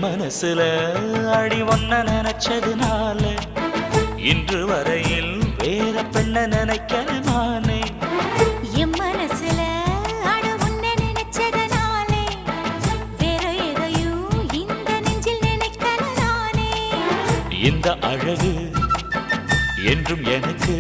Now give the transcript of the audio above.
மனசுல அடி ஒன்ன நினைச்சதுனால இன்று வரையில் வேற பெண்ண நினைக்கிற நானே. என் மனசுல அட உன்னை நினைச்சதனாலே வேற எதையும் இந்த நெஞ்சில் நினைக்கல நானே. இந்த அழகு என்றும் எனக்கு